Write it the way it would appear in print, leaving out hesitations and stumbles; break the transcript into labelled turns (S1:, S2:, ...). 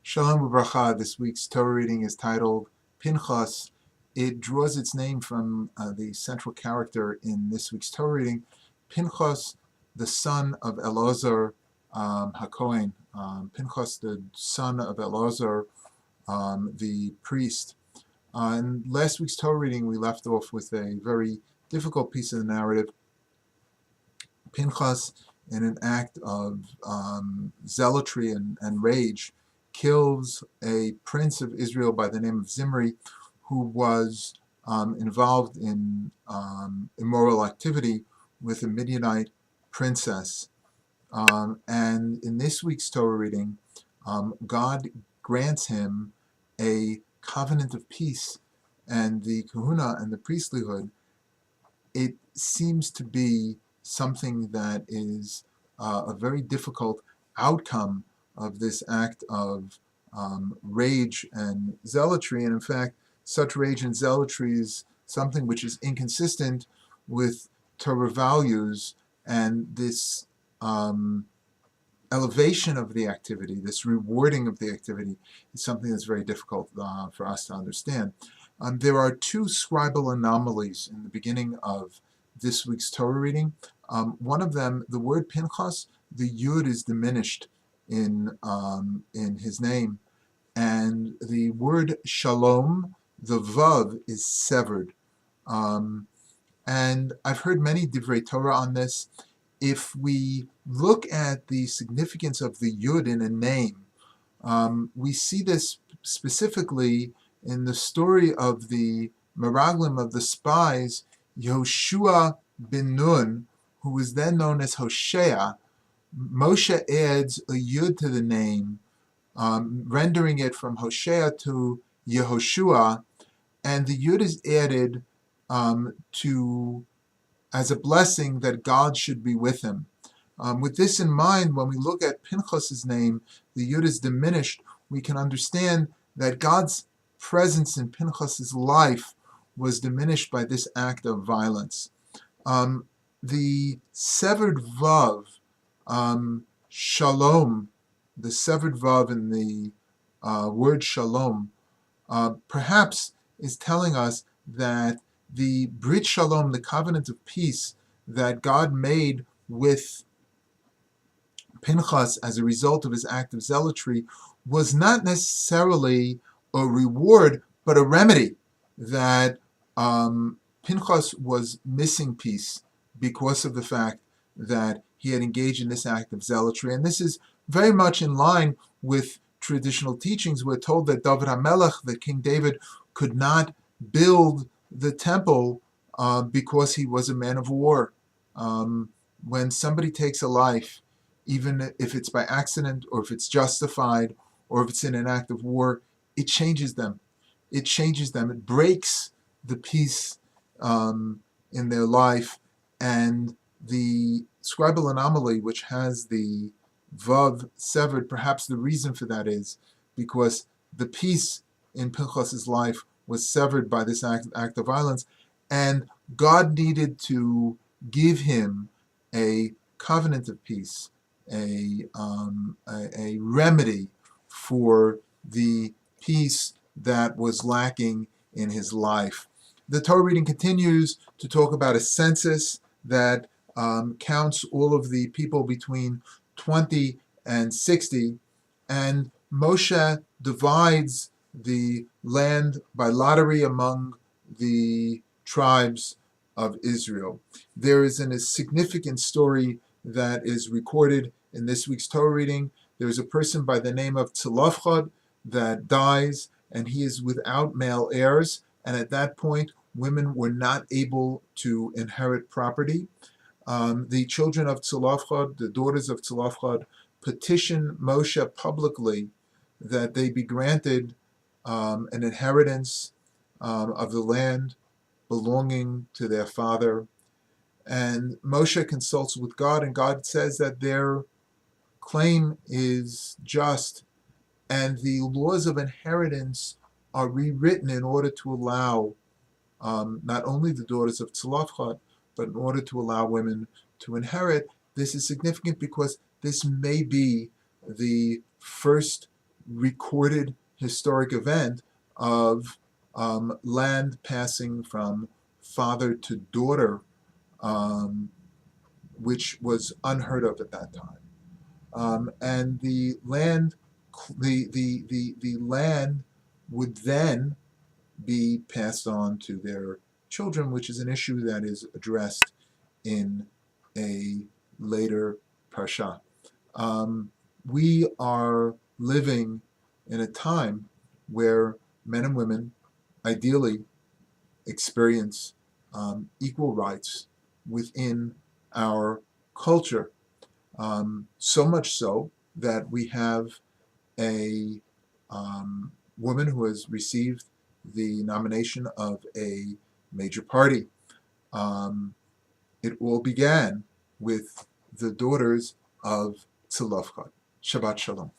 S1: Shalom Ubracha. This week's Torah reading is titled Pinchas. It draws its name from the central character in this week's Torah reading, Pinchas, the son of Elazar HaKohen. Pinchas, the son of Elazar, the priest. In last week's Torah reading, we left off with a very difficult piece of the narrative. Pinchas, in an act of zealotry and rage, kills a prince of Israel by the name of Zimri, who was involved in immoral activity with a Midianite princess. And in this week's Torah reading, God grants him a covenant of peace and the kahuna and the priestlyhood. It seems to be something that is a very difficult outcome of this act of rage and zealotry. And in fact, such rage and zealotry is something which is inconsistent with Torah values, and this elevation of the activity, this rewarding of the activity, is something that's very difficult for us to understand. There are two scribal anomalies in the beginning of this week's Torah reading. One of them, the word Pinchas, the yud is diminished in his name, and the word shalom, the vav, is severed. And I've heard many divrei Torah on this. If we look at the significance of the yud in a name, we see this specifically in the story of the Meraglim, of the spies, Yehoshua bin Nun, who was then known as Hoshea. Moshe adds a yud to the name, rendering it from Hoshea to Yehoshua, and the yud is added as a blessing that God should be with him. With this in mind, when we look at Pinchas's name, the yud is diminished. We can understand that God's presence in Pinchas's life was diminished by this act of violence. The severed vav, shalom, the severed vav in the word shalom, perhaps is telling us that the Brit Shalom, the covenant of peace that God made with Pinchas as a result of his act of zealotry, was not necessarily a reward, but a remedy, that Pinchas was missing peace because of the fact that he had engaged in this act of zealotry. And this is very much in line with traditional teachings. We're told that David HaMelech, that King David, could not build the temple because he was a man of war. When somebody takes a life, even if it's by accident or if it's justified or if it's in an act of war, it changes them. It changes them. It breaks the peace in their life. And the scribal anomaly, which has the vav severed, perhaps the reason for that is because the peace in Pinchas's life was severed by this act of violence, and God needed to give him a covenant of peace, a remedy for the peace that was lacking in his life. The Torah reading continues to talk about a census that counts all of the people between 20 and 60, and Moshe divides the land by lottery among the tribes of Israel. There is a significant story that is recorded in this week's Torah reading. There is a person by the name of Tzlofchad that dies, and he is without male heirs, and at that point women were not able to inherit property. The children of Tzlofchad, the daughters of Tzlofchad, petition Moshe publicly that they be granted an inheritance of the land belonging to their father. And Moshe consults with God, and God says that their claim is just, and the laws of inheritance are rewritten in order to allow not only the daughters of Tzlofchad, but in order to allow women to inherit. This is significant because this may be the first recorded historic event of land passing from father to daughter, which was unheard of at that time. And the land, the land would then be passed on to their children, which is an issue that is addressed in a later parsha. We are living in a time where men and women ideally experience equal rights within our culture. So much so that we have a woman who has received the nomination of a major party. It all began with the daughters of Tzilofchad. Shabbat Shalom.